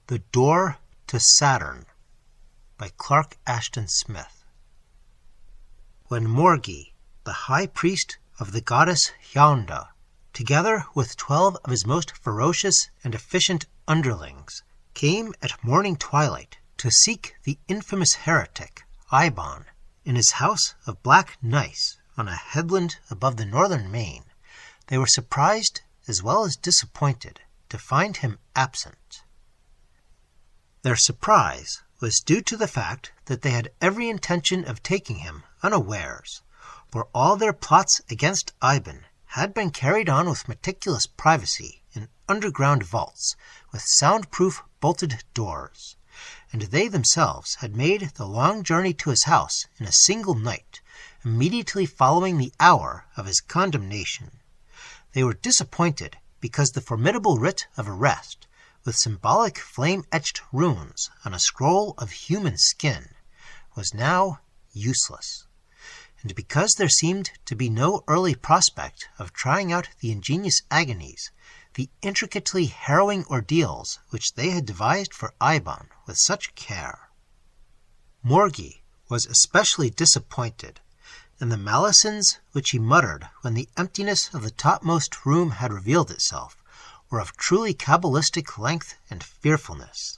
The Door to Saturn by Clark Ashton Smith. When Morgi, the high priest of the goddess Hziulquoigmnzhah, together with 12 of his most ferocious and efficient underlings, came at morning twilight to seek the infamous heretic Eibon in his house of black gneiss on a headland above the northern main, they were surprised as well as disappointed to find him absent. Their surprise was due to the fact that they had every intention of taking him unawares, for all their plots against Eibon had been carried on with meticulous privacy in underground vaults with soundproof bolted doors, and they themselves had made the long journey to his house in a single night, immediately following the hour of his condemnation. They were disappointed because the formidable writ of arrest, with symbolic flame-etched runes on a scroll of human skin, was now useless, and because there seemed to be no early prospect of trying out the ingenious agonies, the intricately harrowing ordeals which they had devised for Eibon with such care. Morgi was especially disappointed, and the malisons which he muttered when the emptiness of the topmost room had revealed itself were of truly cabalistic length and fearfulness.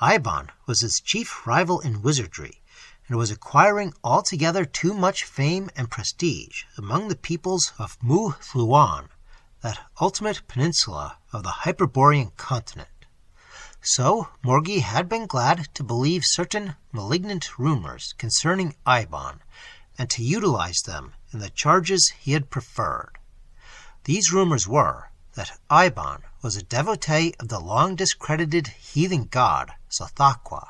Eibon was his chief rival in wizardry, and was acquiring altogether too much fame and prestige among the peoples of Hziulquoigmnzhah, that ultimate peninsula of the Hyperborean continent. So Morgi had been glad to believe certain malignant rumors concerning Eibon, and to utilize them in the charges he had preferred. These rumors were that Eibon was a devotee of the long-discredited heathen god Hziulquoigmnzhah,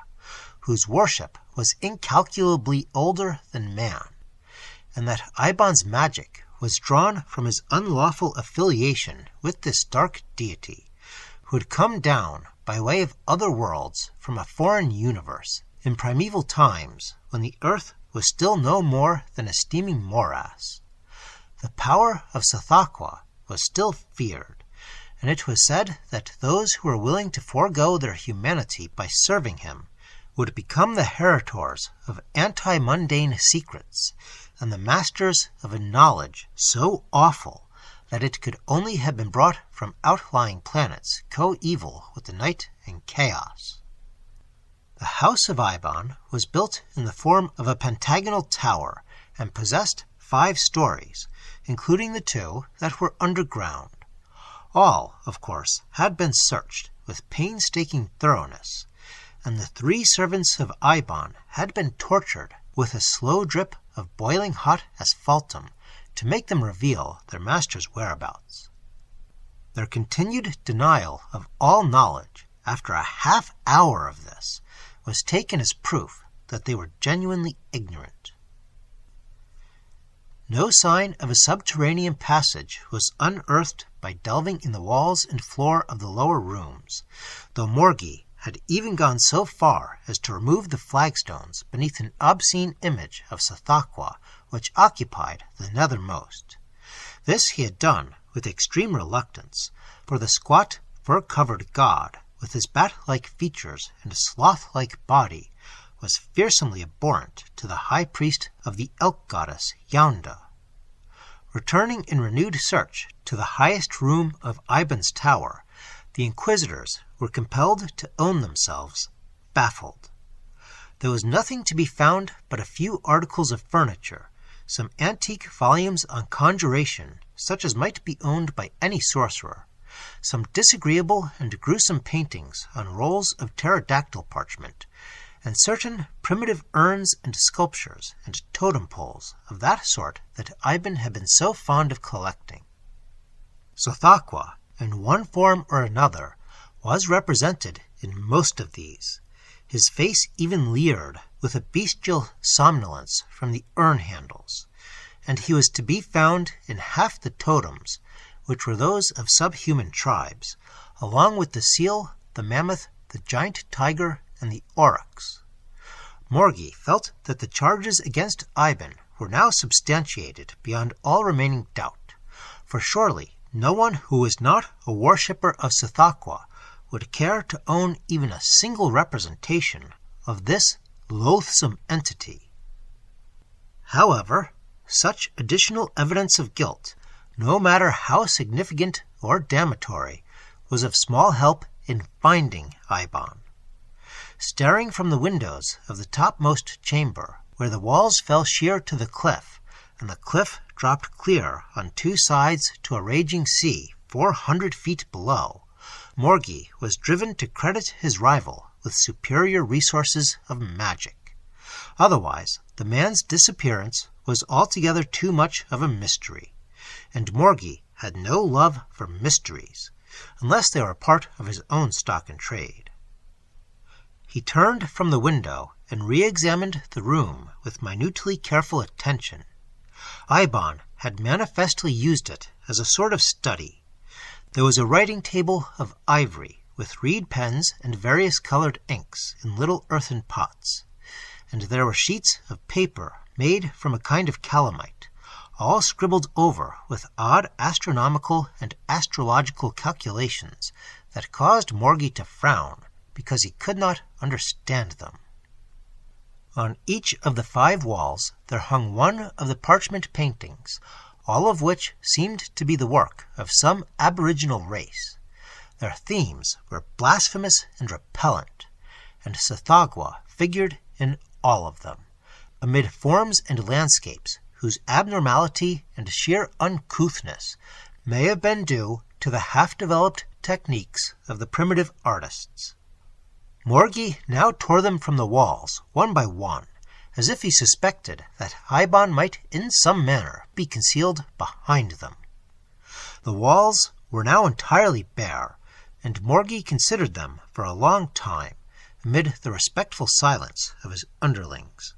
whose worship was incalculably older than man, and that Eibon's magic was drawn from his unlawful affiliation with this dark deity, who had come down by way of other worlds from a foreign universe in primeval times when the earth was still no more than a steaming morass. The power of Hziulquoigmnzhah was still feared, and it was said that those who were willing to forego their humanity by serving him would become the heritors of anti-mundane secrets and the masters of a knowledge so awful that it could only have been brought from outlying planets coeval with the night and chaos. The house of Eibon was built in the form of a pentagonal tower and possessed 5 stories, including the 2 that were underground. All, of course, had been searched with painstaking thoroughness, and the 3 servants of Eibon had been tortured with a slow drip of boiling hot asphaltum to make them reveal their master's whereabouts. Their continued denial of all knowledge after a half hour of this was taken as proof that they were genuinely ignorant. No sign of a subterranean passage was unearthed by delving in the walls and floor of the lower rooms, though Morgi had even gone so far as to remove the flagstones beneath an obscene image of Hziulquoigmnzhah which occupied the nethermost. This he had done with extreme reluctance, for the squat, fur-covered god, with his bat-like features and sloth-like body, was fearsomely abhorrent to the high priest of the elk goddess Hziulquoigmnzhah. Returning in renewed search to the highest room of Eibon's tower, the inquisitors were compelled to own themselves baffled. There was nothing to be found but a few articles of furniture, some antique volumes on conjuration, such as might be owned by any sorcerer, some disagreeable and gruesome paintings on rolls of pterodactyl parchment, and certain primitive urns and sculptures and totem poles of that sort that Eibon had been so fond of collecting. Hziulquoigmnzhah, in one form or another, was represented in most of these. His face even leered with a bestial somnolence from the urn handles, and he was to be found in half the totems, which were those of subhuman tribes, along with the seal, the mammoth, the giant tiger, and the aurochs. Morgi felt that the charges against Eibon were now substantiated beyond all remaining doubt, for surely no one who was not a worshipper of Hziulquoigmnzhah would care to own even a single representation of this loathsome entity. However, such additional evidence of guilt, no matter how significant or damnatory, was of small help in finding Eibon. Staring from the windows of the topmost chamber, where the walls fell sheer to the cliff, and the cliff dropped clear on two sides to a raging sea 400 feet below, Morgi was driven to credit his rival with superior resources of magic. Otherwise, the man's disappearance was altogether too much of a mystery, and Morgi had no love for mysteries, unless they were part of his own stock in trade. He turned from the window and re-examined the room with minutely careful attention. Eibon had manifestly used it as a sort of study. There was a writing table of ivory with reed pens and various colored inks in little earthen pots, and there were sheets of paper made from a kind of calamite, all scribbled over with odd astronomical and astrological calculations that caused Morgi to frown because he could not understand them. On each of the 5 walls there hung one of the parchment paintings, all of which seemed to be the work of some aboriginal race. Their themes were blasphemous and repellent, and Hziulquoigmnzhah figured in all of them, amid forms and landscapes whose abnormality and sheer uncouthness may have been due to the half-developed techniques of the primitive artists. Morgi now tore them from the walls, one by one, as if he suspected that Eibon might in some manner be concealed behind them. The walls were now entirely bare, and Morgi considered them for a long time, amid the respectful silence of his underlings.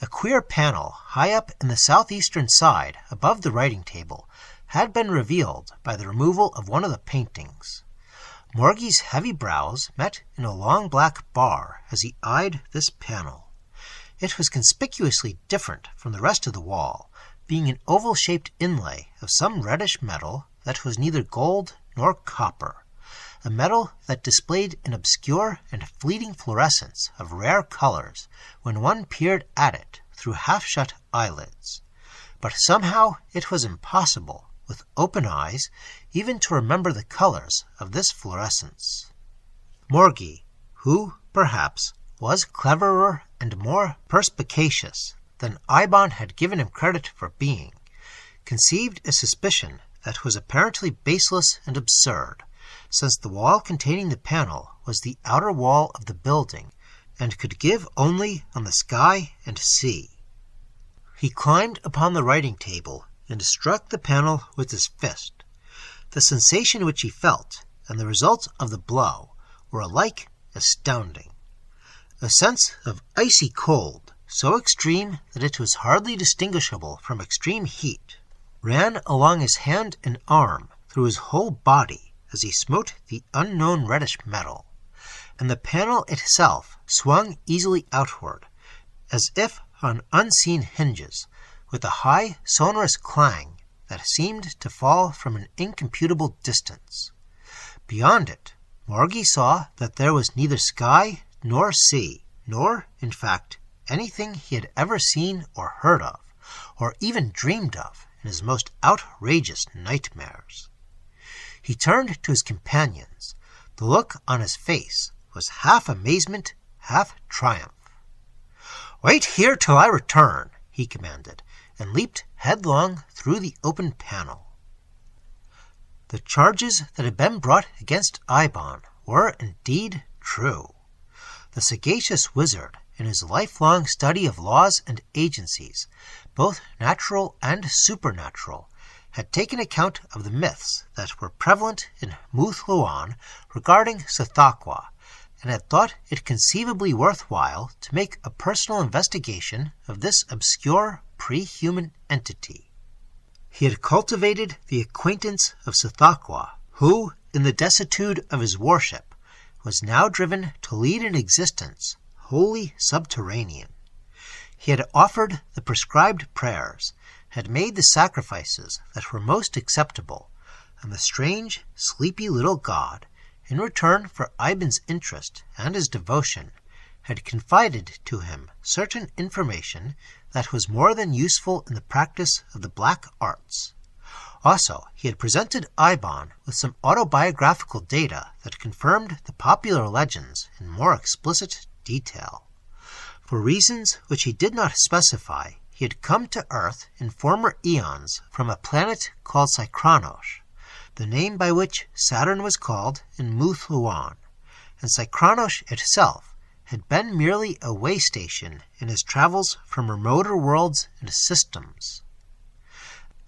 A queer panel high up in the southeastern side above the writing table had been revealed by the removal of one of the paintings. Morgi's heavy brows met in a long black bar as he eyed this panel. It was conspicuously different from the rest of the wall, being an oval-shaped inlay of some reddish metal that was neither gold nor copper, a metal that displayed an obscure and fleeting fluorescence of rare colors when one peered at it through half-shut eyelids. But somehow it was impossible, with open eyes, even to remember the colors of this fluorescence. Morgi, who, perhaps, was cleverer and more perspicacious than Eibon had given him credit for being, conceived a suspicion that was apparently baseless and absurd, since the wall containing the panel was the outer wall of the building and could give only on the sky and sea. He climbed upon the writing table and struck the panel with his fist. The sensation which he felt and the result of the blow were alike astounding. A sense of icy cold, so extreme that it was hardly distinguishable from extreme heat, ran along his hand and arm through his whole body as he smote the unknown reddish metal, and the panel itself swung easily outward, as if on unseen hinges, with a high, sonorous clang that seemed to fall from an incomputable distance. Beyond it, Morgi saw that there was neither sky nor sea, nor, in fact, anything he had ever seen or heard of, or even dreamed of in his most outrageous nightmares. He turned to his companions. The look on his face was half amazement, half triumph. "Wait here till I return," he commanded, and leaped headlong through the open panel. The charges that had been brought against Eibon were indeed true. The sagacious wizard, in his lifelong study of laws and agencies, both natural and supernatural, had taken account of the myths that were prevalent in Hziulquoigmnzhah regarding Hziulquoigmnzhah, and had thought it conceivably worthwhile to make a personal investigation of this obscure pre-human entity. He had cultivated the acquaintance of Hziulquoigmnzhah, who, in the desuetude of his worship, was now driven to lead an existence wholly subterranean. He had offered the prescribed prayers, had made the sacrifices that were most acceptable, and the strange, sleepy little god in return for Eibon's interest and his devotion, had confided to him certain information that was more than useful in the practice of the black arts. Also, he had presented Eibon with some autobiographical data that confirmed the popular legends in more explicit detail. For reasons which he did not specify, he had come to Earth in former eons from a planet called Hziulquoigmnzhah, the name by which Saturn was called in Hziulquoigmnzhah, and Hziulquoigmnzhah itself had been merely a way station in his travels from remoter worlds and systems.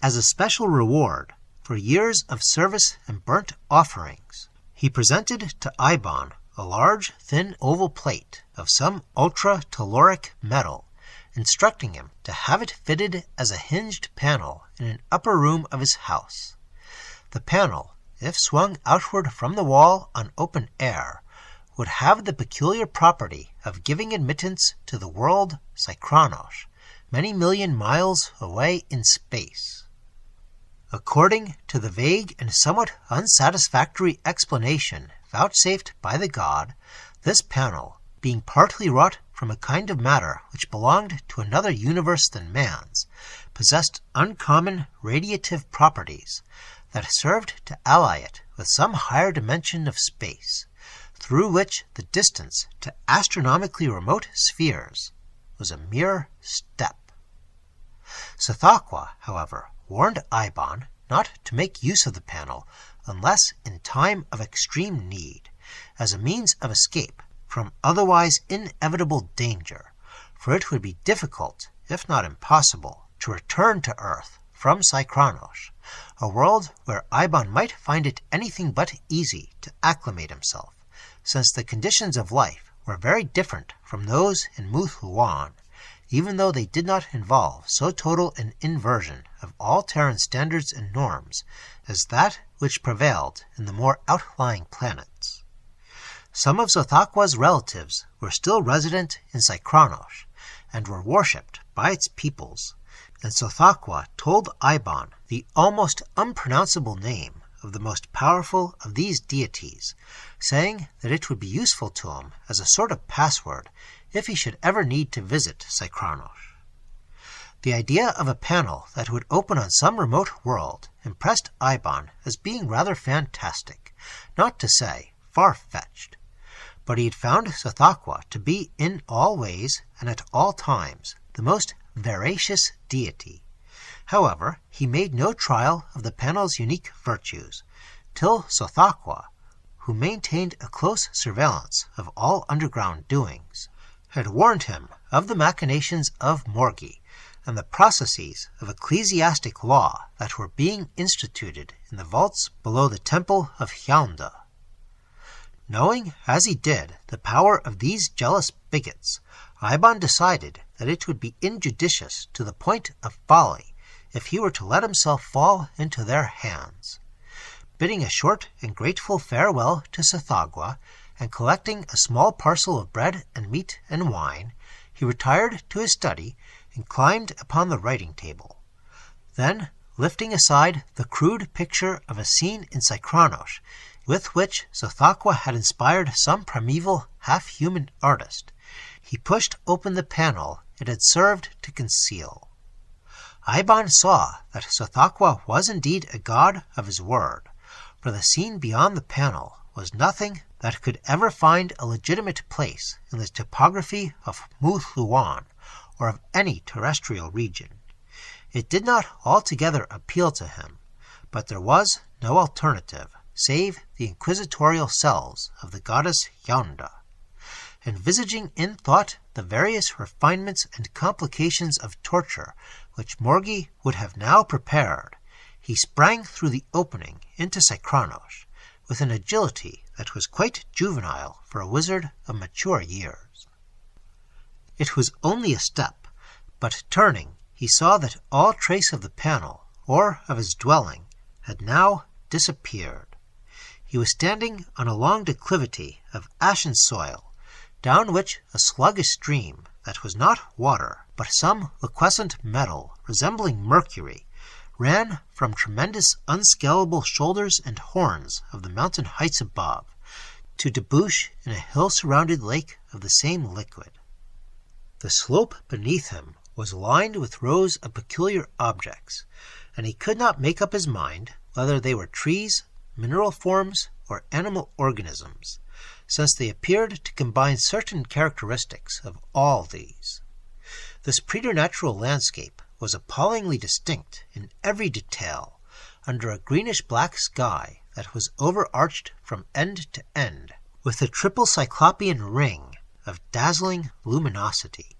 As a special reward for years of service and burnt offerings, he presented to Eibon a large, thin oval plate of some ultra-telluric metal, instructing him to have it fitted as a hinged panel in an upper room of his house. The panel, if swung outward from the wall on open air, would have the peculiar property of giving admittance to the world Hziulquoigmnzhah, many million miles away in space. According to the vague and somewhat unsatisfactory explanation vouchsafed by the god, this panel, being partly wrought from a kind of matter which belonged to another universe than man's, possessed uncommon radiative properties that served to ally it with some higher dimension of space, through which the distance to astronomically remote spheres was a mere step. Hziulquoigmnzhah, however, warned Eibon not to make use of the panel unless in time of extreme need, as a means of escape from otherwise inevitable danger, for it would be difficult, if not impossible, to return to Earth from Hziulquoigmnzhah, a world where Eibon might find it anything but easy to acclimate himself, since the conditions of life were very different from those in Hziulquoigmnzhah, even though they did not involve so total an inversion of all Terran standards and norms as that which prevailed in the more outlying planets. Some of Hziulquoigmnzhah's relatives were still resident in Hziulquoigmnzhah and were worshipped by its peoples, and Hziulquoigmnzhah told Eibon the almost unpronounceable name of the most powerful of these deities, saying that it would be useful to him as a sort of password if he should ever need to visit Hziulquoigmnzhah. The idea of a panel that would open on some remote world impressed Eibon as being rather fantastic, not to say far-fetched. But he had found Hziulquoigmnzhah to be in all ways and at all times the most veracious deity. However, he made no trial of the panel's unique virtues, till Hziulquoigmnzhah, who maintained a close surveillance of all underground doings, had warned him of the machinations of Morgi and the processes of ecclesiastic law that were being instituted in the vaults below the temple of Hziulquoigmnzhah. Knowing, as he did, the power of these jealous bigots, Eibon decided that it would be injudicious to the point of folly if he were to let himself fall into their hands. Bidding a short and grateful farewell to Hziulquoigmnzhah, and collecting a small parcel of bread and meat and wine, he retired to his study and climbed upon the writing table. Then, lifting aside the crude picture of a scene in Hziulquoigmnzhah, with which Hziulquoigmnzhah had inspired some primeval half-human artist, he pushed open the panel it had served to conceal. Eibon saw that Hziulquoigmnzhah was indeed a god of his word, for the scene beyond the panel was nothing that could ever find a legitimate place in the topography of Hziulquoigmnzhah or of any terrestrial region. It did not altogether appeal to him, but there was no alternative save the inquisitorial cells of the goddess Hziulquoigmnzhah. Envisaging in thought the various refinements and complications of torture which Morgi would have now prepared, he sprang through the opening into Hziulquoigmnzhah with an agility that was quite juvenile for a wizard of mature years. It was only a step, but turning, he saw that all trace of the panel, or of his dwelling, had now disappeared. He was standing on a long declivity of ashen soil, down which a sluggish stream that was not water, but some liquescent metal resembling mercury, ran from tremendous unscalable shoulders and horns of the mountain heights above, to debouch in a hill-surrounded lake of the same liquid. The slope beneath him was lined with rows of peculiar objects, and he could not make up his mind whether they were trees, mineral forms, or animal organisms, since they appeared to combine certain characteristics of all these. This preternatural landscape was appallingly distinct in every detail, under a greenish-black sky that was overarched from end to end with a triple cyclopean ring of dazzling luminosity.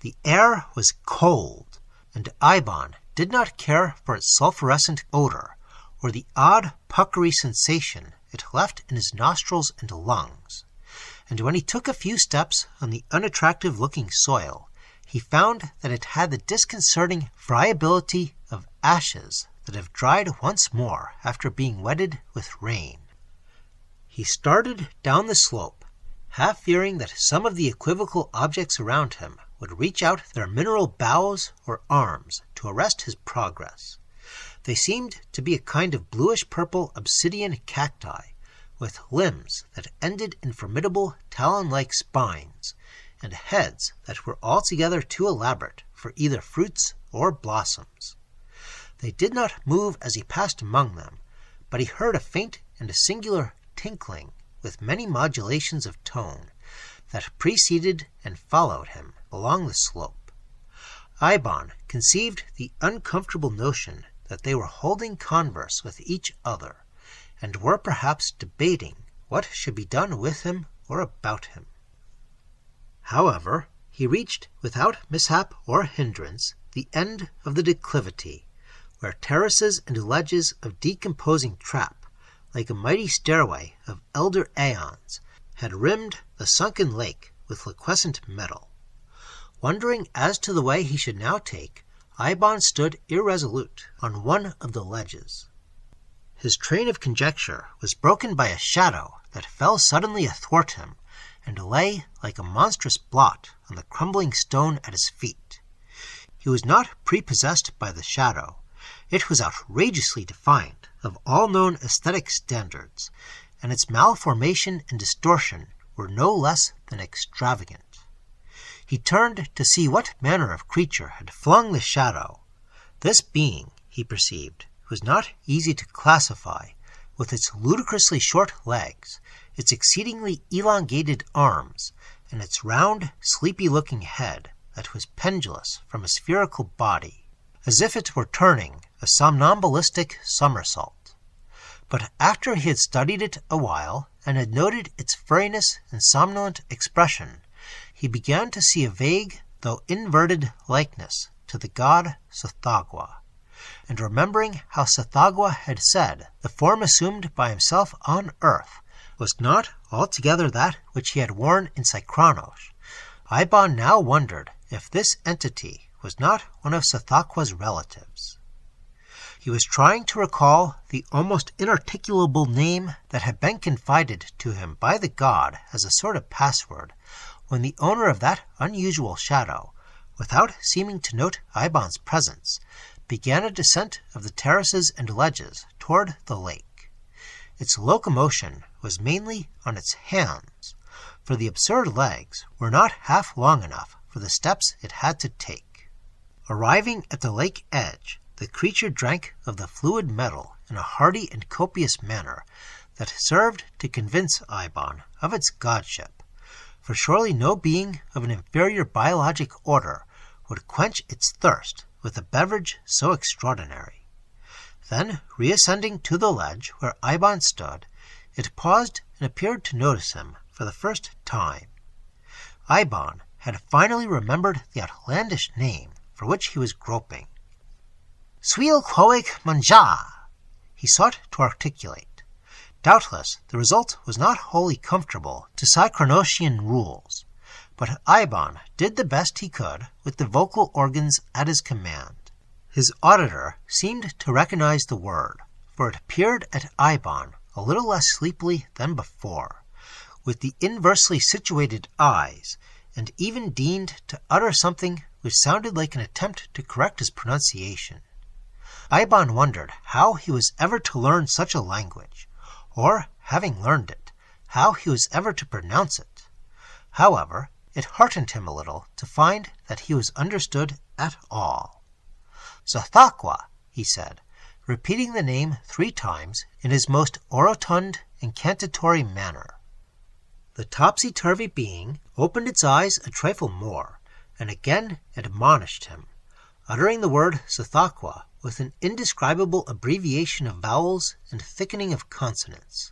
The air was cold, and Eibon did not care for its sulphurescent odor or the odd puckery sensation it left in his nostrils and lungs, and when he took a few steps on the unattractive-looking soil, he found that it had the disconcerting friability of ashes that have dried once more after being wetted with rain. He started down the slope, half fearing that some of the equivocal objects around him would reach out their mineral boughs or arms to arrest his progress. They seemed to be a kind of bluish-purple obsidian cacti, with limbs that ended in formidable talon-like spines, and heads that were altogether too elaborate for either fruits or blossoms. They did not move as he passed among them, but he heard a faint and a singular tinkling with many modulations of tone that preceded and followed him along the slope. Eibon conceived the uncomfortable notion that they were holding converse with each other, and were perhaps debating what should be done with him or about him. However, he reached without mishap or hindrance the end of the declivity, where terraces and ledges of decomposing trap, like a mighty stairway of elder aeons, had rimmed the sunken lake with liquescent metal. Wondering as to the way he should now take, Eibon stood irresolute on one of the ledges. His train of conjecture was broken by a shadow that fell suddenly athwart him, and lay like a monstrous blot on the crumbling stone at his feet. He was not prepossessed by the shadow. It was outrageously defiant of all known aesthetic standards, and its malformation and distortion were no less than extravagant. He turned to see what manner of creature had flung the shadow. This being, he perceived, was not easy to classify, with its ludicrously short legs, its exceedingly elongated arms, and its round, sleepy-looking head that was pendulous from a spherical body, as if it were turning a somnambulistic somersault. But after he had studied it a while, and had noted its furriness and somnolent expression, he began to see a vague, though inverted, likeness to the god Hziulquoigmnzhah, and remembering how Hziulquoigmnzhah had said the form assumed by himself on earth was not altogether that which he had worn in Psychronos, Eibon now wondered if this entity was not one of Hziulquoigmnzah's relatives. He was trying to recall the almost inarticulable name that had been confided to him by the god as a sort of password, when the owner of that unusual shadow, without seeming to note Eibon's presence, began a descent of the terraces and ledges toward the lake. Its locomotion was mainly on its hands, for the absurd legs were not half long enough for the steps it had to take. Arriving at the lake edge, the creature drank of the fluid metal in a hearty and copious manner that served to convince Eibon of its godship, for surely no being of an inferior biologic order would quench its thirst with a beverage so extraordinary. Then, reascending to the ledge where Eibon stood, it paused and appeared to notice him for the first time. Eibon had finally remembered the outlandish name for which he was groping. Hziulquoigmnzhah, he sought to articulate. Doubtless the result was not wholly comfortable to Psychronosian rules, but Eibon did the best he could with the vocal organs at his command. His auditor seemed to recognize the word, for it appeared at Eibon a little less sleepily than before, with the inversely situated eyes, and even deigned to utter something which sounded like an attempt to correct his pronunciation. Eibon wondered how he was ever to learn such a language, or, having learned it, how he was ever to pronounce it. However, it heartened him a little to find that he was understood at all. "Hziulquoigmnzhah," he said, repeating the name 3 times in his most orotund, incantatory manner. The topsy-turvy being opened its eyes a trifle more, and again admonished him, uttering the word Hziulquoigmnzhah with an indescribable abbreviation of vowels and thickening of consonants.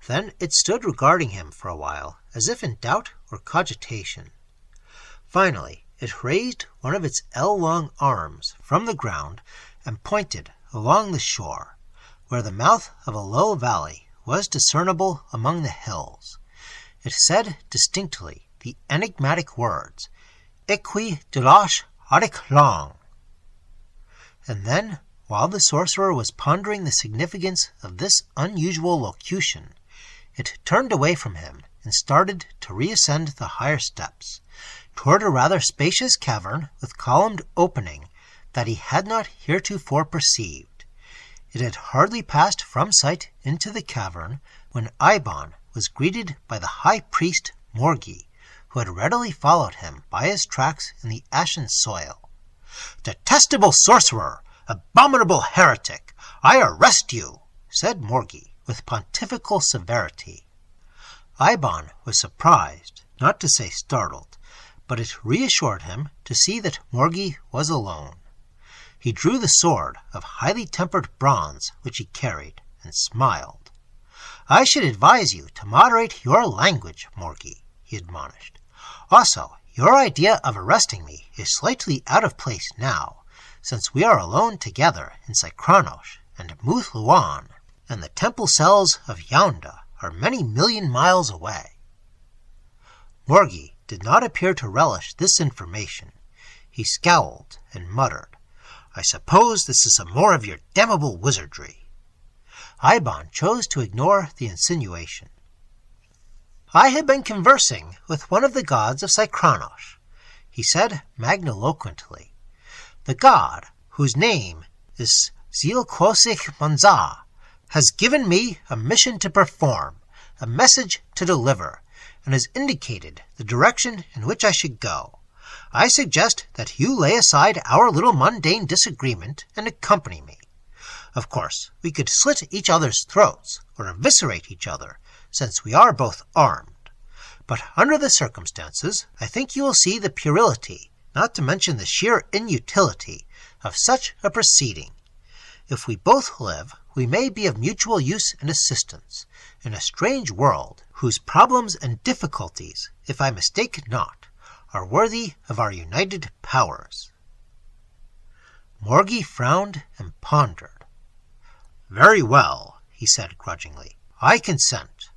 Then it stood regarding him for a while, as if in doubt or cogitation. Finally, it raised one of its ell-long arms from the ground and pointed along the shore, where the mouth of a low valley was discernible among the hills. It said distinctly the enigmatic words, "Equi debauch aric long." And then, while the sorcerer was pondering the significance of this unusual locution, it turned away from him and started to reascend the higher steps, toward a rather spacious cavern with columned opening that he had not heretofore perceived. It had hardly passed from sight into the cavern when Eibon was greeted by the high priest Morgi, who had readily followed him by his tracks in the ashen soil. "Detestable sorcerer! Abominable heretic! I arrest you!" said Morgi with pontifical severity. Eibon was surprised, not to say startled, but it reassured him to see that Morgi was alone. He drew the sword of highly tempered bronze which he carried, and smiled. "I should advise you to moderate your language, Morgi," he admonished. "Also, your idea of arresting me is slightly out of place now, since we are alone together in Hziulquoigmnzhah and Hziulquoigmnzhah, and the temple cells of Hziulquoigmnzhah are many million miles away." Morgi did not appear to relish this information. He scowled and muttered, "I suppose this is some more of your damnable wizardry." Eibon chose to ignore the insinuation. "I have been conversing with one of the gods of Hziulquoigmnzhah," he said magniloquently. "The god, whose name is Hziulquoigmnzhah, has given me a mission to perform, a message to deliver, and has indicated the direction in which I should go. I suggest that you lay aside our little mundane disagreement and accompany me. Of course, we could slit each other's throats or eviscerate each other, since we are both armed. But under the circumstances, I think you will see the puerility, not to mention the sheer inutility, of such a proceeding. If we both live, we may be of mutual use and assistance, in a strange world, whose problems and difficulties, if I mistake not, are worthy of our united powers." Morgi frowned and pondered. "Very well," he said grudgingly. "I consent.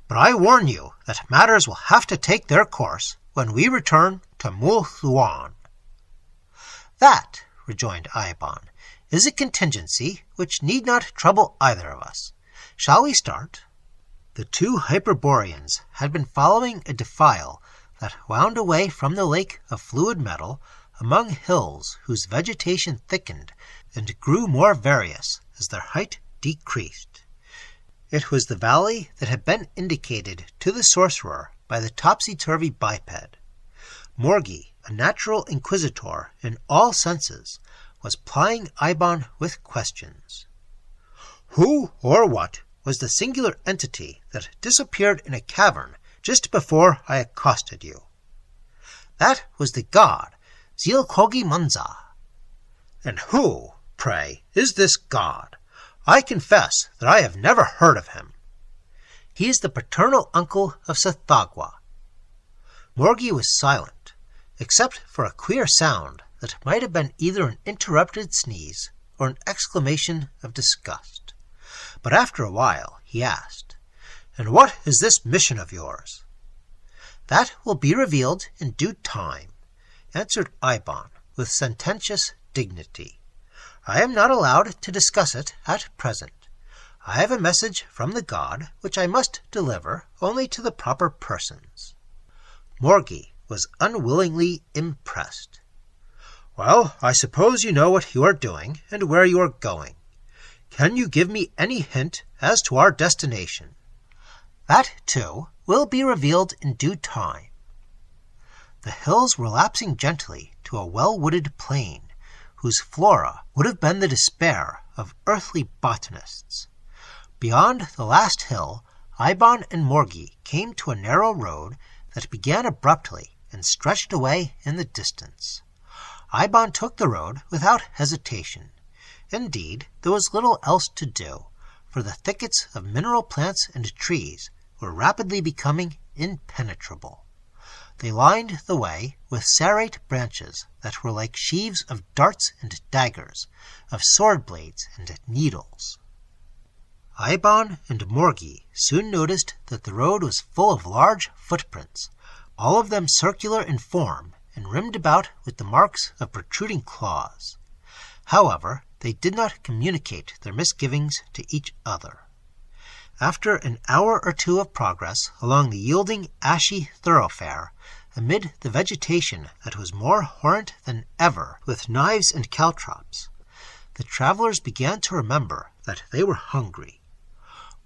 But I warn you that matters will have to take their course when we return to Hziulquoigmnzhah." "That," rejoined Eibon, "is a contingency which need not trouble either of us. Shall we start?" The 2 Hyperboreans had been following a defile that wound away from the lake of fluid metal among hills whose vegetation thickened and grew more various as their height decreased. It was the valley that had been indicated to the sorcerer by the topsy-turvy biped. Morgi, a natural inquisitor in all senses, was plying Eibon with questions. "Who or what was the singular entity that disappeared in a cavern just before I accosted you?" "That was the god, Hziulquoigmnzhah." "And who, pray, is this god? I confess that I have never heard of him." "He is the paternal uncle of Hziulquoigmnzhah." Morgi was silent, except for a queer sound that might have been either an interrupted sneeze or an exclamation of disgust. But after a while he asked, "And what is this mission of yours?" "That will be revealed in due time," answered Eibon with sententious dignity. "I am not allowed to discuss it at present. I have a message from the god which I must deliver only to the proper persons." Morgi was unwillingly impressed. "Well, I suppose you know what you are doing and where you are going. Can you give me any hint as to our destination?" That, too, will be revealed in due time. The hills were lapsing gently to a well-wooded plain, whose flora would have been the despair of earthly botanists. Beyond the last hill, Eibon and Morgi came to a narrow road that began abruptly and stretched away in the distance. Eibon took the road without hesitation. Indeed, there was little else to do, for the thickets of mineral plants and trees were rapidly becoming impenetrable. They lined the way with serrate branches that were like sheaves of darts and daggers, of sword blades and needles. Eibon and Morgi soon noticed that the road was full of large footprints, all of them circular in form and rimmed about with the marks of protruding claws. However, they did not communicate their misgivings to each other. After an hour or two of progress along the yielding, ashy thoroughfare, amid the vegetation that was more horrent than ever with knives and caltrops, the travelers began to remember that they were hungry.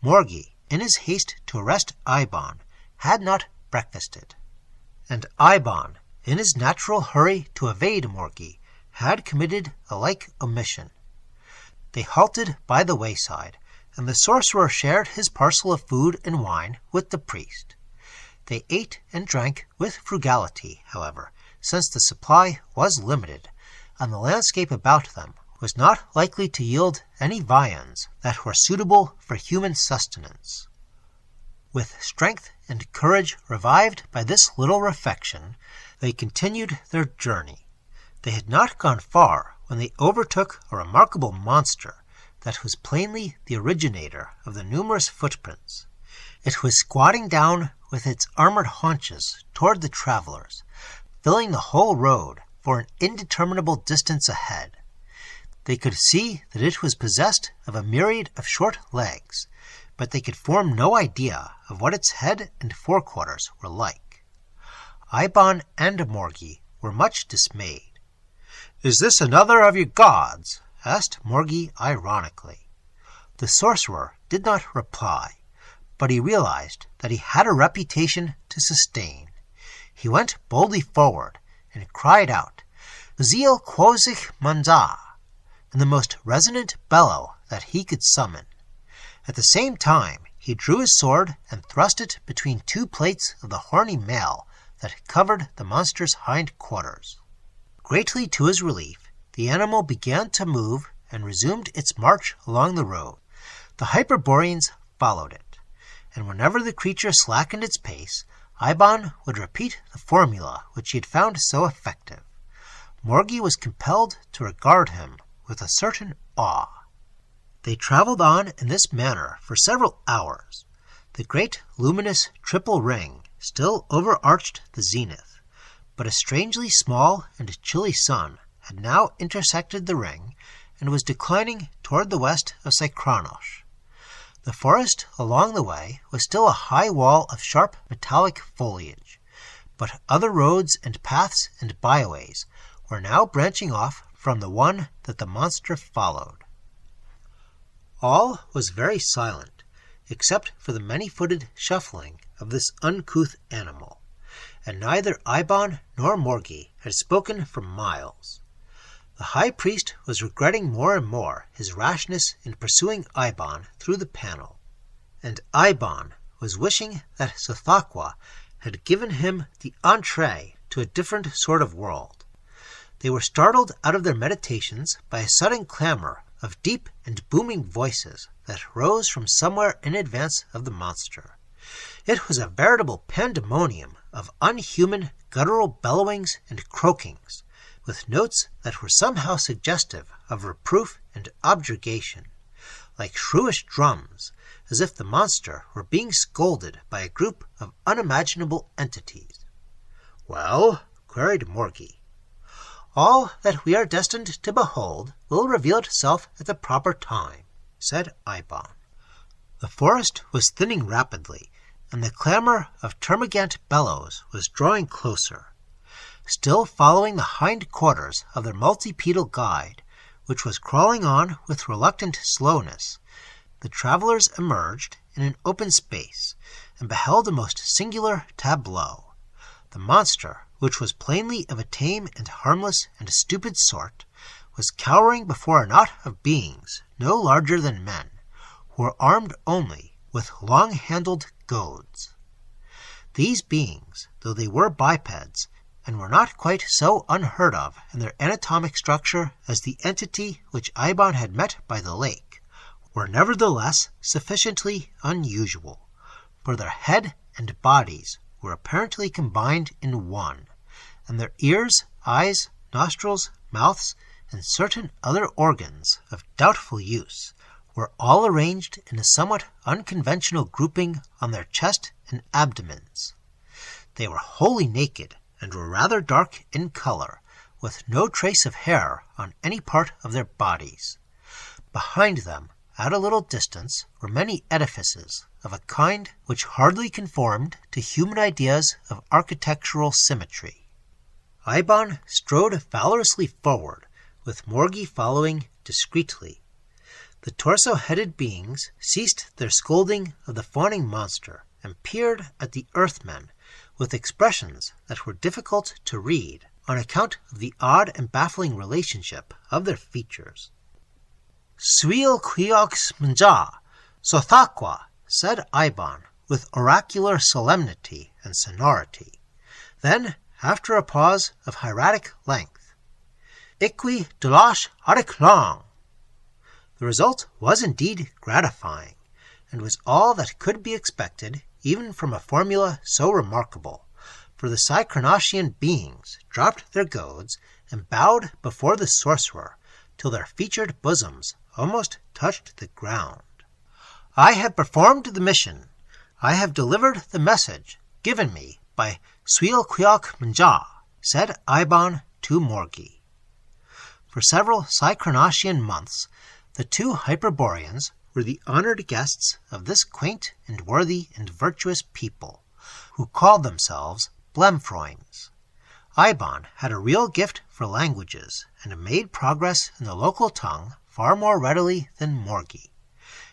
Morgi, in his haste to arrest Eibon, had not breakfasted, and Eibon, in his natural hurry to evade Morgi, had committed a like omission. They halted by the wayside, and the sorcerer shared his parcel of food and wine with the priest. They ate and drank with frugality, however, since the supply was limited, and the landscape about them was not likely to yield any viands that were suitable for human sustenance. With strength and courage revived by this little refection, they continued their journey. They had not gone far when they overtook a remarkable monster that was plainly the originator of the numerous footprints. It was squatting down with its armored haunches toward the travelers, filling the whole road for an indeterminable distance ahead. They could see that it was possessed of a myriad of short legs, but they could form no idea of what its head and forequarters were like. Eibon and Morgi were much dismayed. "Is this another of your gods?" asked Morgi ironically. The sorcerer did not reply, but he realized that he had a reputation to sustain. He went boldly forward and cried out, "Hziulquoigmnzhah," in the most resonant bellow that he could summon. At the same time, he drew his sword and thrust it between two plates of the horny mail that covered the monster's hind quarters. Greatly to his relief, the animal began to move and resumed its march along the road. The Hyperboreans followed it, and whenever the creature slackened its pace, Eibon would repeat the formula which he had found so effective. Morgi was compelled to regard him with a certain awe. They traveled on in this manner for several hours. The great luminous triple ring still overarched the zenith, but a strangely small and chilly sun had now intersected the ring and was declining toward the west of Sykronosh. The forest along the way was still a high wall of sharp metallic foliage, but other roads and paths and byways were now branching off from the one that the monster followed. All was very silent, except for the many-footed shuffling of this uncouth animal, and neither Eibon nor Morgi had spoken for miles. The high priest was regretting more and more his rashness in pursuing Eibon through the panel, and Eibon was wishing that Hziulquoigmnzhah had given him the entree to a different sort of world. They were startled out of their meditations by a sudden clamor of deep and booming voices that rose from somewhere in advance of the monster. It was a veritable pandemonium of unhuman guttural bellowings and croakings, with notes that were somehow suggestive of reproof and objurgation, like shrewish drums, as if the monster were being scolded by a group of unimaginable entities. "Well?" queried Morgi. "All that we are destined to behold will reveal itself at the proper time," said Eibon. The forest was thinning rapidly, and the clamor of termagant bellows was drawing closer. Still following the hind quarters of their multipedal guide, which was crawling on with reluctant slowness, the travelers emerged in an open space, and beheld a most singular tableau. The monster, which was plainly of a tame and harmless and stupid sort, was cowering before a knot of beings no larger than men, who were armed only with long-handled goads. These beings, though they were bipeds, and were not quite so unheard of in their anatomic structure as the entity which Eibon had met by the lake, were nevertheless sufficiently unusual, for their head and bodies were apparently combined in one, and their ears, eyes, nostrils, mouths, and certain other organs of doubtful use were all arranged in a somewhat unconventional grouping on their chest and abdomens. They were wholly naked, and were rather dark in color, with no trace of hair on any part of their bodies. Behind them, at a little distance, were many edifices, of a kind which hardly conformed to human ideas of architectural symmetry. Eibon strode valorously forward, with Morgi following discreetly. The torso-headed beings ceased their scolding of the fawning monster, and peered at the earthmen with expressions that were difficult to read on account of the odd and baffling relationship of their features. "Hziulquoigmnzhah, sothaqua," said Eibon, with oracular solemnity and sonority. Then, after a pause of hieratic length, "Iqui debauch arichlong." The result was indeed gratifying, and was all that could be expected even from a formula so remarkable, for the Saturnacean beings dropped their goads and bowed before the sorcerer till their featured bosoms almost touched the ground. "I have performed the mission. I have delivered the message given me by Hziulquoigmnzhah," said Eibon to Morgi. For several Saturnacean months, the two Hyperboreans were the honored guests of this quaint and worthy and virtuous people, who called themselves Blemfroims. Eibon had a real gift for languages, and made progress in the local tongue far more readily than Morgi.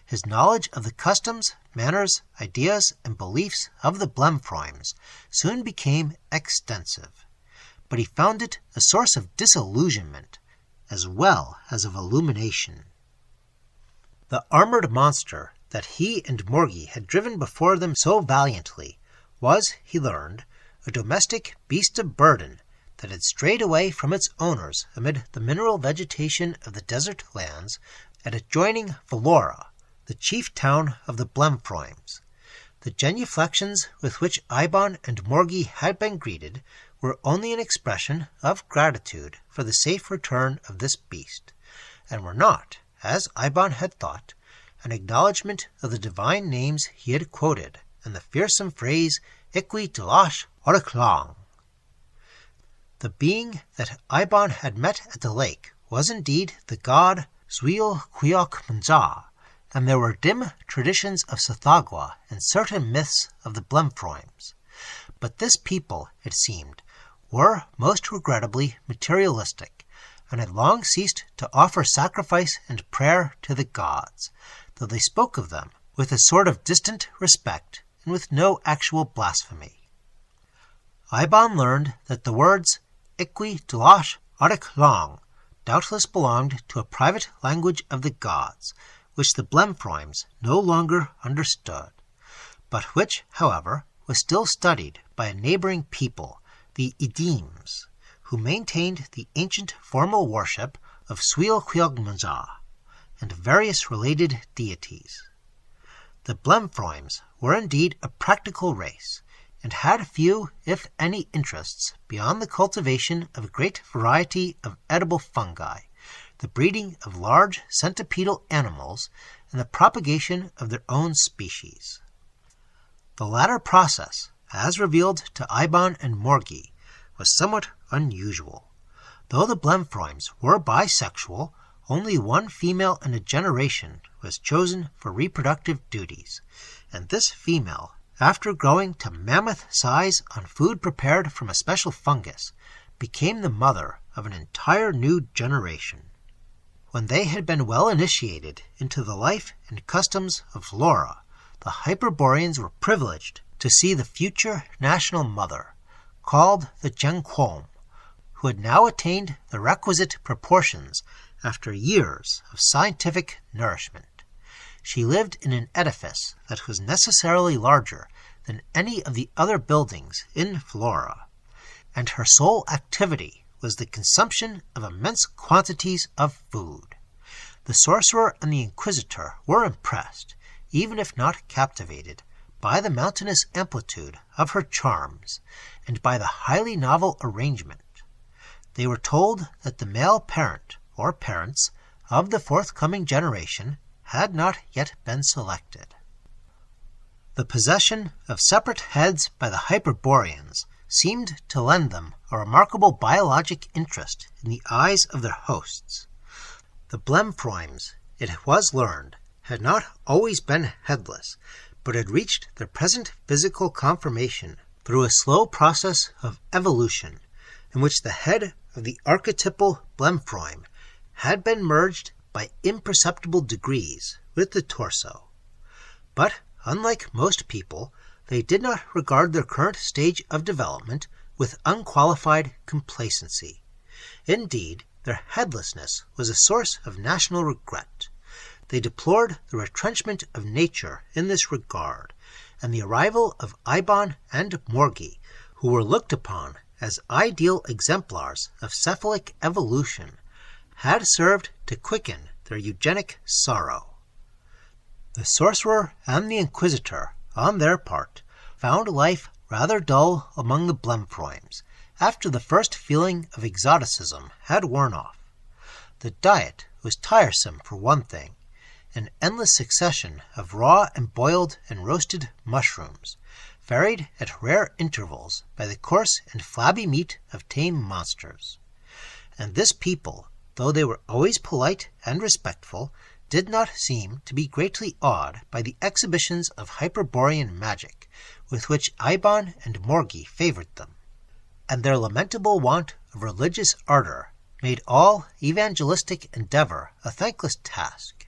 His knowledge of the customs, manners, ideas, and beliefs of the Blemfroims soon became extensive, but he found it a source of disillusionment as well as of illumination. The armored monster that he and Morgi had driven before them so valiantly was, he learned, a domestic beast of burden that had strayed away from its owners amid the mineral vegetation of the desert lands at adjoining Vellora, the chief town of the Blemfroims. The genuflections with which Eibon and Morgi had been greeted were only an expression of gratitude for the safe return of this beast, and were not, as Eibon had thought, an acknowledgment of the divine names he had quoted and the fearsome phrase "Iqui debauch arichlong." The being that Eibon had met at the lake was indeed the god Hziulquoigmnzhah, and there were dim traditions of Sothaqua and certain myths of the Blemfroims. But this people, it seemed, were most regrettably materialistic, and had long ceased to offer sacrifice and prayer to the gods, though they spoke of them with a sort of distant respect and with no actual blasphemy. Eibon learned that the words "Iqui debauch arichlong" doubtless belonged to a private language of the gods, which the Blemfroims no longer understood, but which, however, was still studied by a neighboring people, the Eibons, who maintained the ancient formal worship of Hziulquoigmnzhah and various related deities. The Blemfroims were indeed a practical race, and had few, if any, interests beyond the cultivation of a great variety of edible fungi, the breeding of large centipedal animals, and the propagation of their own species. The latter process, as revealed to Eibon and Morgi, was somewhat unusual. Though the Blemfroims were bisexual, only one female in a generation was chosen for reproductive duties, and this female, after growing to mammoth size on food prepared from a special fungus, became the mother of an entire new generation. When they had been well initiated into the life and customs of Vellora, the Hyperboreans were privileged to see the future national mother, called the Hziulquoigmnzhah, who had now attained the requisite proportions after years of scientific nourishment. She lived in an edifice that was necessarily larger than any of the other buildings in Flora, and her sole activity was the consumption of immense quantities of food. The sorcerer and the inquisitor were impressed, even if not captivated, by the mountainous amplitude of her charms, and by the highly novel arrangement. They were told that the male parent, or parents, of the forthcoming generation had not yet been selected. The possession of separate heads by the Hyperboreans seemed to lend them a remarkable biologic interest in the eyes of their hosts. The Blemfroims, it was learned, had not always been headless, but had reached their present physical conformation through a slow process of evolution, in which the head of the archetypal Blemfroim had been merged by imperceptible degrees with the torso. But, unlike most people, they did not regard their current stage of development with unqualified complacency. Indeed, their headlessness was a source of national regret. They deplored the retrenchment of nature in this regard, and the arrival of Eibon and Morgi, who were looked upon as ideal exemplars of cephalic evolution, had served to quicken their eugenic sorrow. The sorcerer and the inquisitor, on their part, found life rather dull among the Blemfroims, after the first feeling of exoticism had worn off. The diet was tiresome for one thing, an endless succession of raw and boiled and roasted mushrooms, varied at rare intervals by the coarse and flabby meat of tame monsters. And this people, though they were always polite and respectful, did not seem to be greatly awed by the exhibitions of Hyperborean magic with which Eibon and Morgi favored them, and their lamentable want of religious ardor made all evangelistic endeavor a thankless task.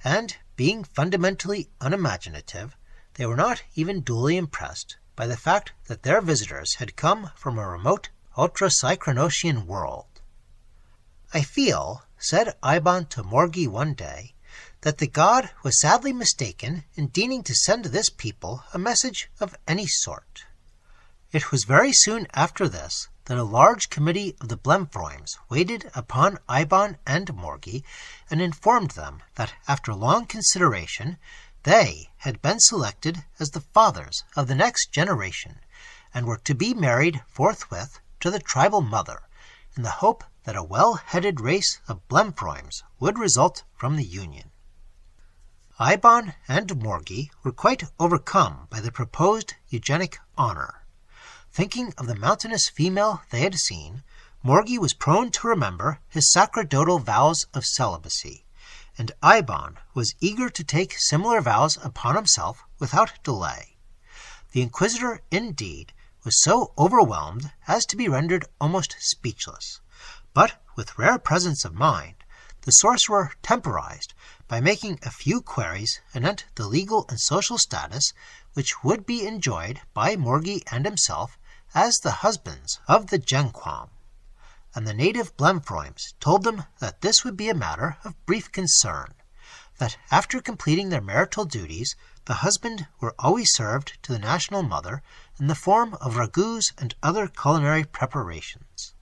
And, being fundamentally unimaginative, they were not even duly impressed by the fact that their visitors had come from a remote ultra-Cycronosian world. "I feel," said Eibon to Morgi one day, "that the god was sadly mistaken in deigning to send this people a message of any sort." It was very soon after this that a large committee of the Blemfroims waited upon Eibon and Morgi and informed them that after long consideration they had been selected as the fathers of the next generation, and were to be married forthwith to the tribal mother, in the hope that a well-headed race of Blemfroims would result from the union. Eibon and Morgi were quite overcome by the proposed eugenic honor. Thinking of the mountainous female they had seen, Morgi was prone to remember his sacerdotal vows of celibacy, and Eibon was eager to take similar vows upon himself without delay. The inquisitor, indeed, was so overwhelmed as to be rendered almost speechless, but with rare presence of mind, the sorcerer temporized by making a few queries anent the legal and social status which would be enjoyed by Morgi and himself as the husbands of the Hziulquoigmnzhah, and the native Blemfroims told them that this would be a matter of brief concern, that after completing their marital duties, the husband were always served to the national mother in the form of ragouts and other culinary preparations.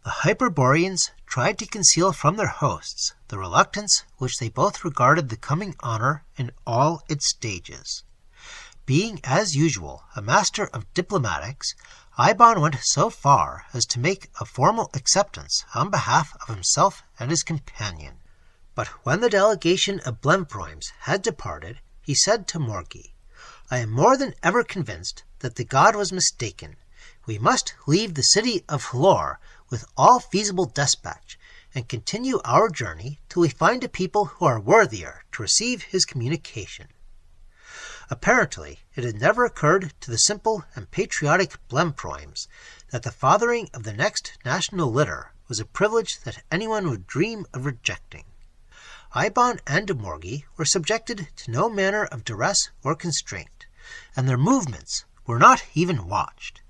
The Hyperboreans tried to conceal from their hosts the reluctance which they both regarded the coming honor in all its stages. Being, as usual, a master of diplomatics, Eibon went so far as to make a formal acceptance on behalf of himself and his companion. But when the delegation of Blemfroims had departed, he said to Morgi, "I am more than ever convinced that the god was mistaken. We must leave the city of Flor with all feasible despatch, and continue our journey till we find a people who are worthier to receive his communication." Apparently, it had never occurred to the simple and patriotic Blemfroims that the fathering of the next national litter was a privilege that anyone would dream of rejecting. Eibon and Morgi were subjected to no manner of duress or constraint, and their movements were not even watched.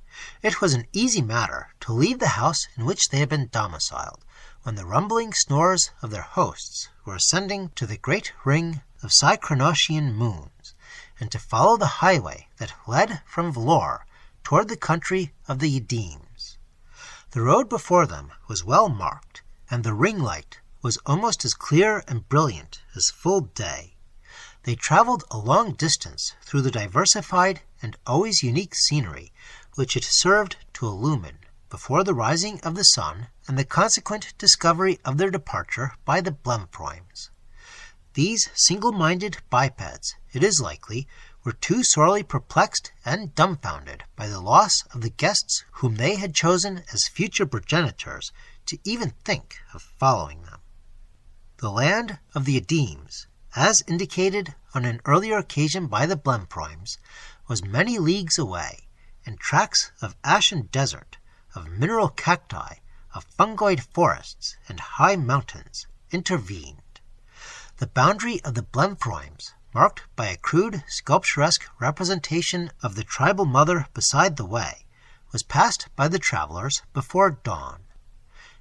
It was an easy matter to leave the house in which they had been domiciled, when the rumbling snores of their hosts were ascending to the great ring of Synchronosian moons, and to follow the highway that led from Vlor toward the country of the Edemes. The road before them was well marked, and the ring light was almost as clear and brilliant as full day. They traveled a long distance through the diversified and always unique scenery which it served to illumine before the rising of the sun and the consequent discovery of their departure by the Blemfroims. These single-minded bipeds, it is likely, were too sorely perplexed and dumbfounded by the loss of the guests whom they had chosen as future progenitors to even think of following them. The land of the Edemes, as indicated on an earlier occasion by the Blemfroims, was many leagues away, and tracts of ashen desert, of mineral cacti, of fungoid forests, and high mountains intervened. The boundary of the Blemfroims, marked by a crude sculpturesque representation of the tribal mother beside the way, was passed by the travelers before dawn,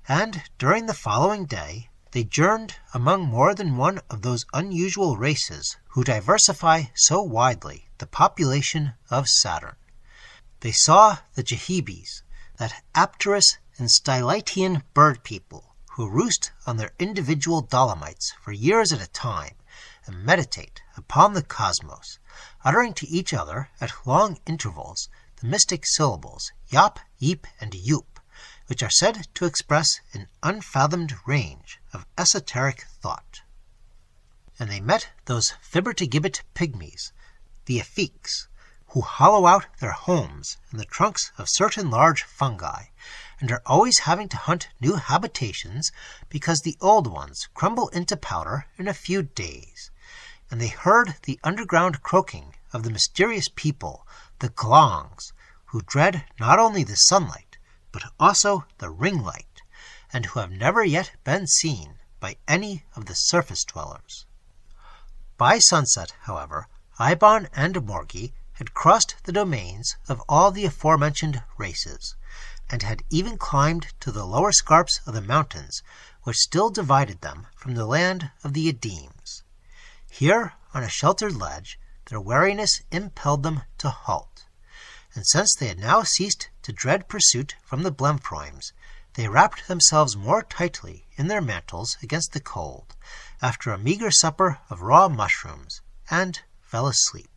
and during the following day they journeyed among more than one of those unusual races who diversify so widely the population of Saturn. They saw the Jehebes, that Apterous and Stylitian bird people who roost on their individual dolomites for years at a time and meditate upon the cosmos, uttering to each other at long intervals the mystic syllables Yap, Yeep, and Yoop, which are said to express an unfathomed range of esoteric thought. And they met those fibber-to-gibbet pygmies, the Ephiques, who hollow out their homes in the trunks of certain large fungi, and are always having to hunt new habitations because the old ones crumble into powder in a few days. And they heard the underground croaking of the mysterious people, the Glongs, who dread not only the sunlight, but also the ring light, and who have never yet been seen by any of the surface dwellers. By sunset, however, Eibon and Morgi had crossed the domains of all the aforementioned races, and had even climbed to the lower scarps of the mountains which still divided them from the land of the Edemes. Here, on a sheltered ledge, their wariness impelled them to halt, and since they had now ceased to dread pursuit from the Blemfroims, they wrapped themselves more tightly in their mantles against the cold, after a meagre supper of raw mushrooms, and fell asleep.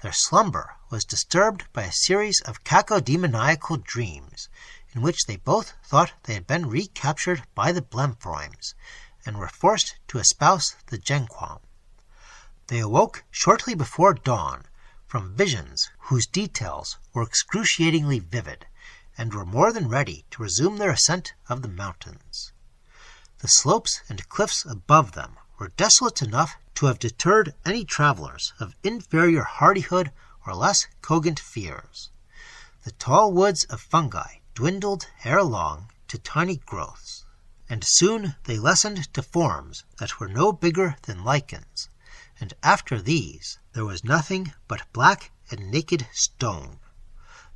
Their slumber was disturbed by a series of cacodemoniacal dreams, in which they both thought they had been recaptured by the Blemfroims, and were forced to espouse the Genquam. They awoke shortly before dawn from visions whose details were excruciatingly vivid, and were more than ready to resume their ascent of the mountains. The slopes and cliffs above them were desolate enough to have deterred any travelers of inferior hardihood or less cogent fears. The tall woods of fungi dwindled ere long to tiny growths, and soon they lessened to forms that were no bigger than lichens, and after these there was nothing but black and naked stone.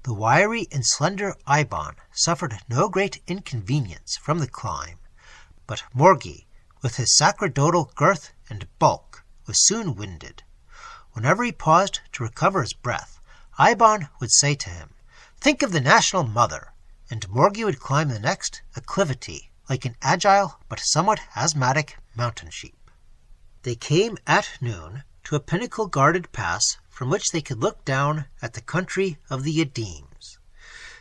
The wiry and slender Eibon suffered no great inconvenience from the climb, but Morgi, with his sacerdotal girth and bulk, was soon winded. Whenever he paused to recover his breath, Eibon would say to him, "Think of the national mother," and Morgi would climb the next acclivity like an agile but somewhat asthmatic mountain sheep. They came at noon to a pinnacle-guarded pass from which they could look down at the country of the Edemes.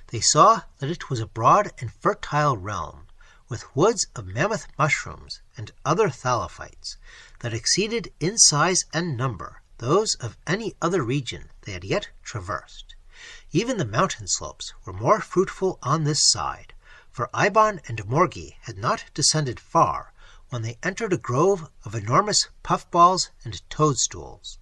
They saw that it was a broad and fertile realm, with woods of mammoth mushrooms and other thallophytes that exceeded in size and number those of any other region they had yet traversed. Even the mountain slopes were more fruitful on this side, for Eibon and Morgi had not descended far when they entered a grove of enormous puffballs and toadstools.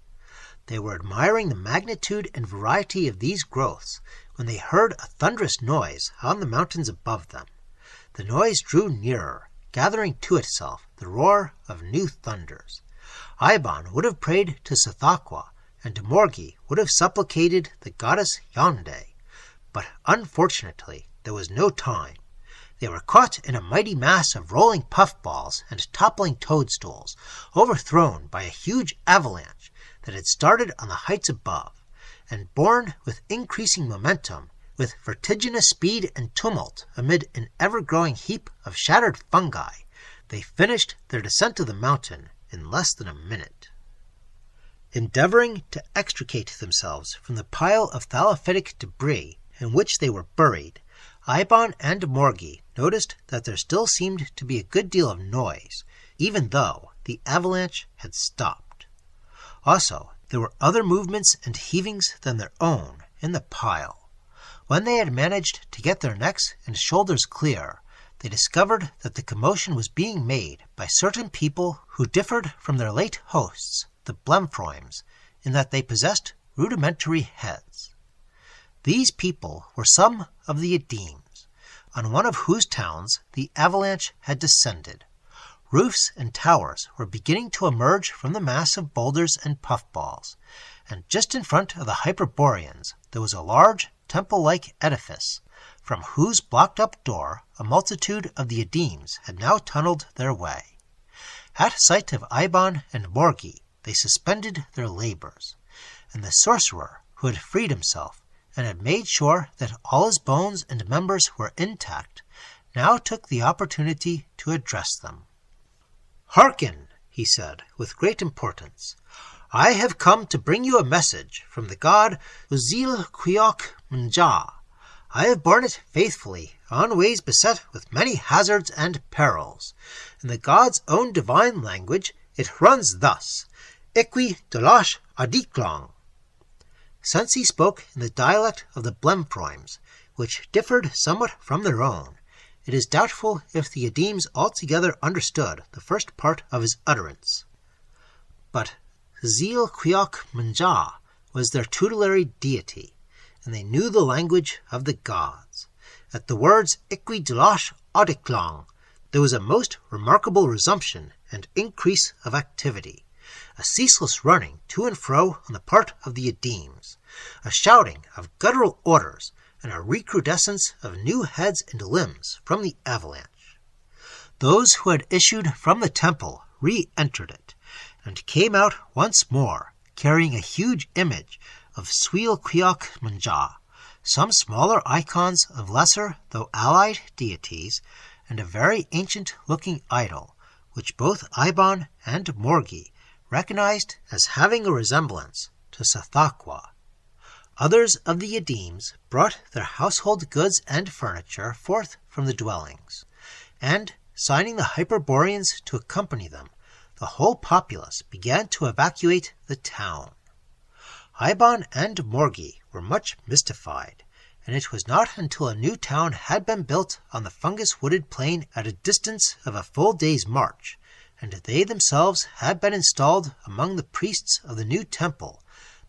They were admiring the magnitude and variety of these growths when they heard a thunderous noise on the mountains above them. The noise drew nearer, gathering to itself the roar of new thunders. Eibon would have prayed to Hziulquoigmnzhah, and Morgi would have supplicated the goddess Yonde, but unfortunately there was no time. They were caught in a mighty mass of rolling puffballs and toppling toadstools, overthrown by a huge avalanche that had started on the heights above, and borne with increasing momentum, with vertiginous speed and tumult amid an ever-growing heap of shattered fungi, they finished their descent of the mountain in less than a minute. Endeavoring to extricate themselves from the pile of thallophytic debris in which they were buried, Eibon and Morgi noticed that there still seemed to be a good deal of noise, even though the avalanche had stopped. Also, there were other movements and heavings than their own in the pile. When they had managed to get their necks and shoulders clear, they discovered that the commotion was being made by certain people who differed from their late hosts, the Blemfroims, in that they possessed rudimentary heads. These people were some of the Edemes, on one of whose towns the avalanche had descended. Roofs and towers were beginning to emerge from the mass of boulders and puffballs, and just in front of the Hyperboreans there was a large temple-like edifice, from whose blocked-up door a multitude of the Edemes had now tunneled their way. At sight of Eibon and Morgi, they suspended their labors, and the sorcerer, who had freed himself and had made sure that all his bones and members were intact, now took the opportunity to address them. "Hearken," he said, with great importance. "I have come to bring you a message from the god Hziulquoigmnzhah. I have borne it faithfully on ways beset with many hazards and perils. In the god's own divine language it runs thus: Iqui debauch adiklong." Since he spoke in the dialect of the Blemfroims, which differed somewhat from their own, it is doubtful if the Edemes altogether understood the first part of his utterance. But Hziulquoigmnzhah was their tutelary deity, and they knew the language of the gods. At the words Iqui debauch adiklong, there was a most remarkable resumption and increase of activity, a ceaseless running to and fro on the part of the Edemes, a shouting of guttural orders, and a recrudescence of new heads and limbs from the avalanche. Those who had issued from the temple re-entered it, and came out once more, carrying a huge image of Hziulquoigmnzhah, some smaller icons of lesser though allied deities, and a very ancient-looking idol, which both Eibon and Morgi recognized as having a resemblance to Hziulquoigmnzhah. Others of the Edemes brought their household goods and furniture forth from the dwellings, and, signing the Hyperboreans to accompany them, the whole populace began to evacuate the town. Eibon and Morgi were much mystified, and it was not until a new town had been built on the fungus-wooded plain at a distance of a full day's march, and they themselves had been installed among the priests of the new temple,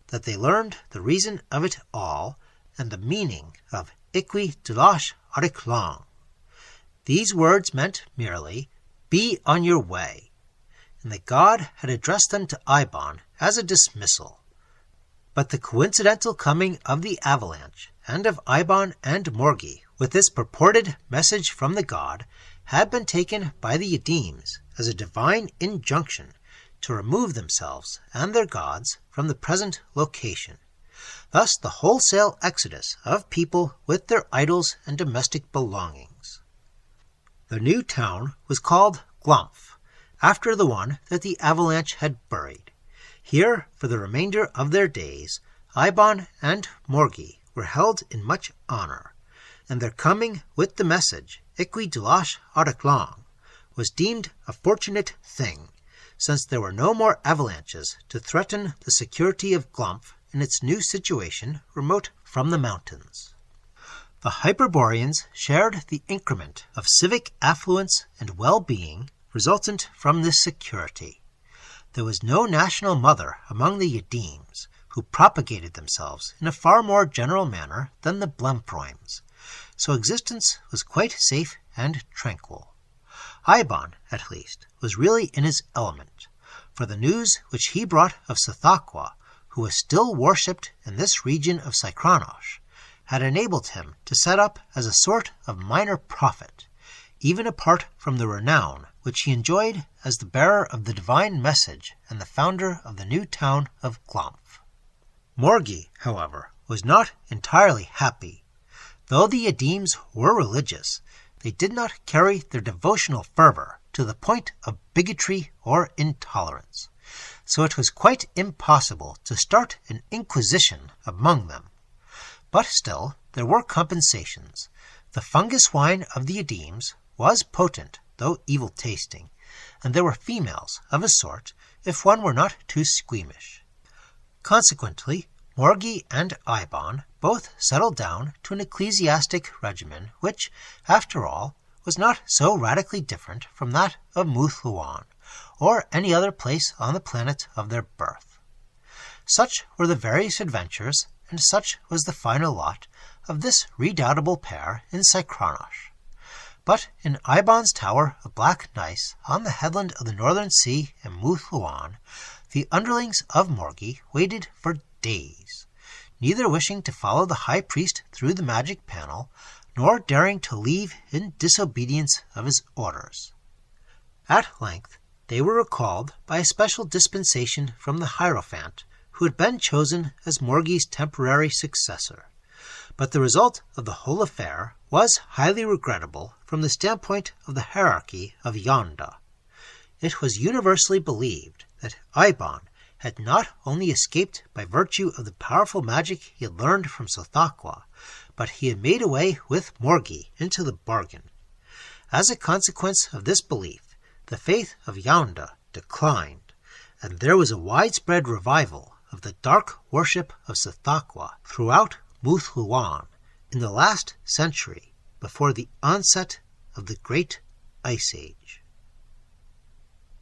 that they learned the reason of it all, and the meaning of Iqui debauch adiklong. These words meant merely, "Be on your way," and the god had addressed them to Eibon as a dismissal. But the coincidental coming of the avalanche, and of Eibon and Morgi with this purported message from the god, had been taken by the Edemes as a divine injunction to remove themselves and their gods from the present location. Thus the wholesale exodus of people with their idols and domestic belongings. The new town was called Glumf, after the one that the avalanche had buried. Here, for the remainder of their days, Eibon and Morgi were held in much honor, and their coming with the message, Iqui debauch adiklong, was deemed a fortunate thing, since there were no more avalanches to threaten the security of Glumf in its new situation remote from the mountains. The Hyperboreans shared the increment of civic affluence and well-being resultant from this security. There was no national mother among the Edemes, who propagated themselves in a far more general manner than the Blemfroims, so existence was quite safe and tranquil. Eibon, at least, was really in his element, for the news which he brought of Hziulquoigmnzhah, who was still worshipped in this region of Sychranosh, had enabled him to set up as a sort of minor prophet, even apart from the renown which he enjoyed as the bearer of the divine message and the founder of the new town of Glomf. Morgi, however, was not entirely happy. Though the Edemes were religious, they did not carry their devotional fervor to the point of bigotry or intolerance, so it was quite impossible to start an inquisition among them. But still, there were compensations. The fungus wine of the Edemes was potent, though evil-tasting, and there were females of a sort, if one were not too squeamish. Consequently, Morgi and Eibon both settled down to an ecclesiastic regimen which, after all, was not so radically different from that of Hziulquoigmnzhah, or any other place on the planet of their birth. Such were the various adventures, and such was the final lot of this redoubtable pair in Sychranosh. But in Eibon's tower of black gneiss on the headland of the northern sea in Hziulquoigmnzhah, the underlings of Morgi waited for days, neither wishing to follow the high priest through the magic panel, nor daring to leave in disobedience of his orders. At length they were recalled by a special dispensation from the Hierophant, who had been chosen as Morgi's temporary successor. But the result of the whole affair was highly regrettable from the standpoint of the hierarchy of Yonda. It was universally believed that Eibon had not only escaped by virtue of the powerful magic he had learned from Hziulquoigmnzhah, but he had made away with Morgi into the bargain. As a consequence of this belief, the faith of Yonda declined, and there was a widespread revival of the dark worship of Hziulquoigmnzhah throughout Hziulquoigmnzhah in the last century before the onset of the Great Ice Age.